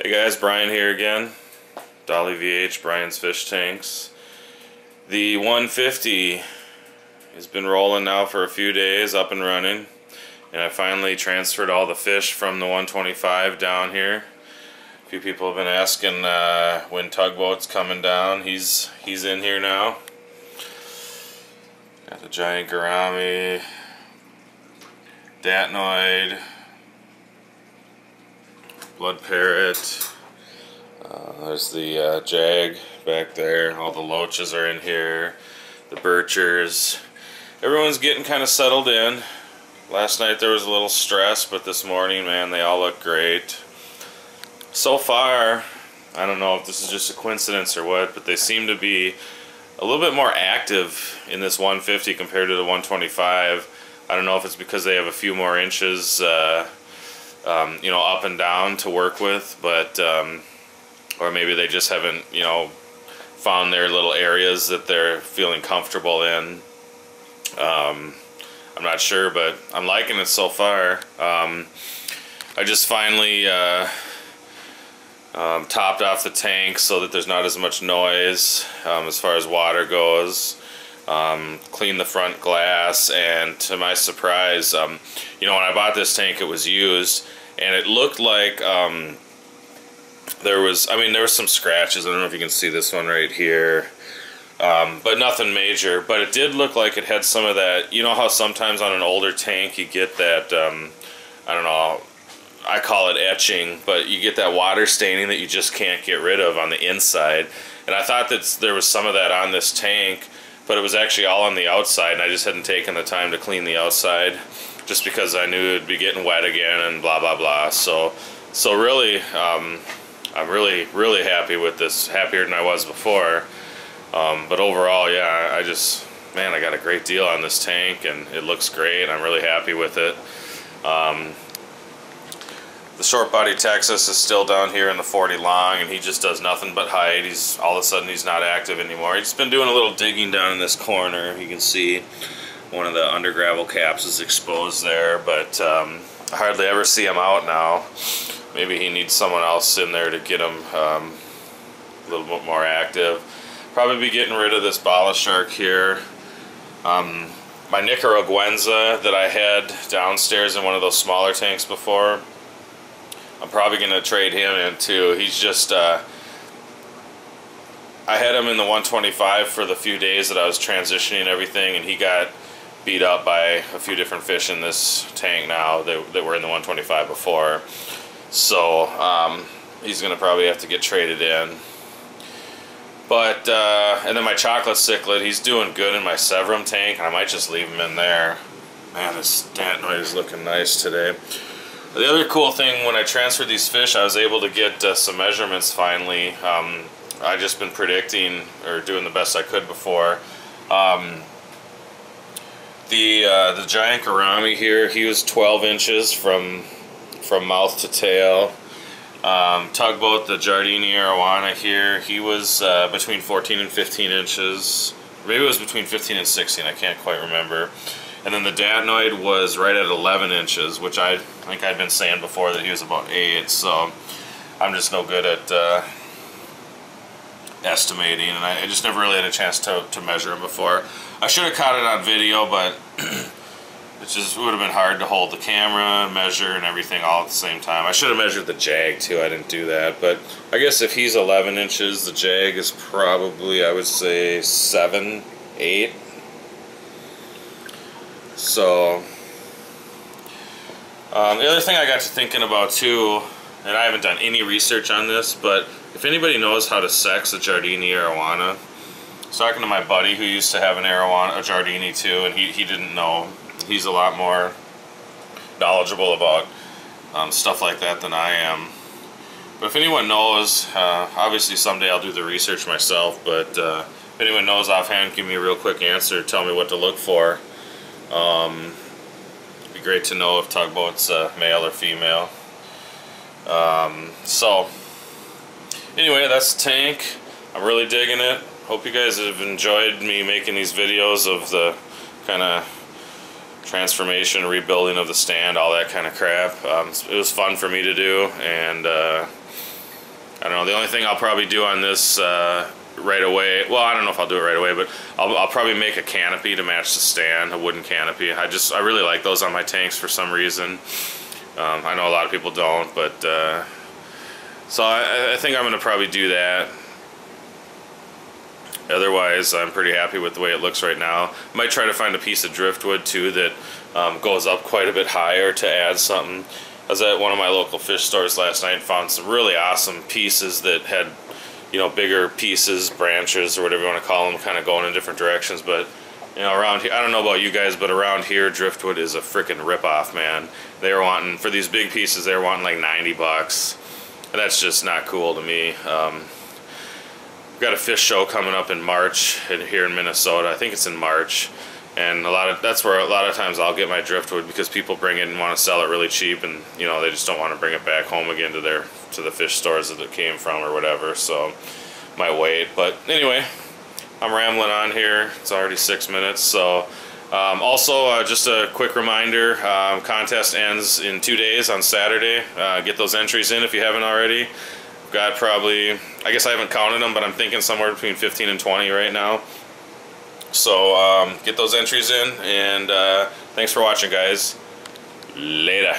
Hey guys, Brian here again. Dolly VH, Brian's Fish Tanks. The 150 has been rolling now for a few days, up and running. And I finally transferred all the fish from the 125 down here. A few people have been asking when Tugboat's coming down. He's in here now. Got the giant gourami, datnoid, blood parrot. There's the jag back there. All the loaches are in here. The birchers. Everyone's getting kind of settled in. Last night there was a little stress, but this morning, man, they all look great. So far, I don't know if this is just a coincidence or what, but they seem to be a little bit more active in this 150 compared to the 125. I don't know if it's because they have a few more inches, up and down to work with, but or maybe they just haven't, found their little areas that they're feeling comfortable in. I'm not sure, but I'm liking it so far. I just finally topped off the tank so that there's not as much noise as far as water goes. Cleaned the front glass, and to my surprise, when I bought this tank, it was used, and it looked like there were some scratches. I don't know if you can see this one right here. But nothing major, but it did look like it had some of that, you know how sometimes on an older tank you get that, I don't know, I call it etching, but you get that water staining that you just can't get rid of on the inside. And I thought that there was some of that on this tank, but it was actually all on the outside, and I just hadn't taken the time to clean the outside just because I knew it'd be getting wet again and blah blah blah. So really, I'm really happy with this, happier than I was before. But overall, yeah, I got a great deal on this tank, and it looks great. I'm really happy with it. The short body Texas is still down here in the 40 long, and he just does nothing but hide. All of a sudden he's not active anymore. He's been doing a little digging down in this corner. You can see one of the under gravel caps is exposed there, but I hardly ever see him out now. Maybe he needs someone else in there to get him a little bit more active. Probably be getting rid of this bala shark here. My Nicaraguenza that I had downstairs in one of those smaller tanks before, I'm probably going to trade him in too. He's just, I had him in the 125 for the few days that I was transitioning everything, and he got beat up by a few different fish in this tank now that were in the 125 before. So he's going to probably have to get traded in. But, and then my chocolate cichlid, he's doing good in my Severum tank, and I might just leave him in there. Man, this datnoid is looking nice today. The other cool thing, when I transferred these fish, I was able to get some measurements finally. I just been predicting, or doing the best I could before. The giant gourami here, he was 12 inches from mouth to tail. Tugboat, the Giardini Arowana here, he was between 14 and 15 inches. Maybe it was between 15 and 16, I can't quite remember. And then the datnoid was right at 11 inches, which I think I'd been saying before that he was about 8, so I'm just no good at estimating, and I just never really had a chance to measure him before. I should have caught it on video, but it just would have been hard to hold the camera, measure, and everything all at the same time. I should have measured the jag too, I didn't do that, but I guess if he's 11 inches, the jag is probably, I would say, 7, 8. So, the other thing I got to thinking about too, and I haven't done any research on this, but if anybody knows how to sex a Giardini Arowana, I was talking to my buddy who used to have an Arowana, a Giardini too, and he didn't know. He's a lot more knowledgeable about stuff like that than I am. But if anyone knows, obviously someday I'll do the research myself, but if anyone knows offhand, give me a real quick answer, tell me what to look for. It'd be great to know if Tugboat's male or female. So anyway, that's the tank. I'm really digging it. Hope you guys have enjoyed me making these videos of the kind of transformation, rebuilding of the stand, all that kind of crap. It was fun for me to do, and I don't know. The only thing I'll probably do on this right away, well, I don't know if I'll do it right away, but I'll probably make a canopy to match the stand, a wooden canopy. I really like those on my tanks for some reason. I know a lot of people don't, but so I think I'm going to probably do that. Otherwise, I'm pretty happy with the way it looks right now. Might try to find a piece of driftwood too that goes up quite a bit higher to add something. I was at one of my local fish stores last night and found some really awesome pieces that had, you know, bigger pieces, branches, or whatever you want to call them, kind of going in different directions. But, you know, around here, I don't know about you guys, but around here, driftwood is a freaking ripoff, man. They were wanting, for these big pieces, they were wanting like $90. And that's just not cool to me. We've got a fish show coming up in March here in Minnesota. I think it's in March. And that's where a lot of times I'll get my driftwood, because people bring it and want to sell it really cheap, and you know, they just don't want to bring it back home again to the fish stores that it came from or whatever. So might wait. But anyway, I'm rambling on here. It's already 6 minutes. So also just a quick reminder, contest ends in 2 days on Saturday. Get those entries in if you haven't already. Got probably, I guess I haven't counted them, but I'm thinking somewhere between 15 and 20 right now. So get those entries in, and thanks for watching, guys. Later.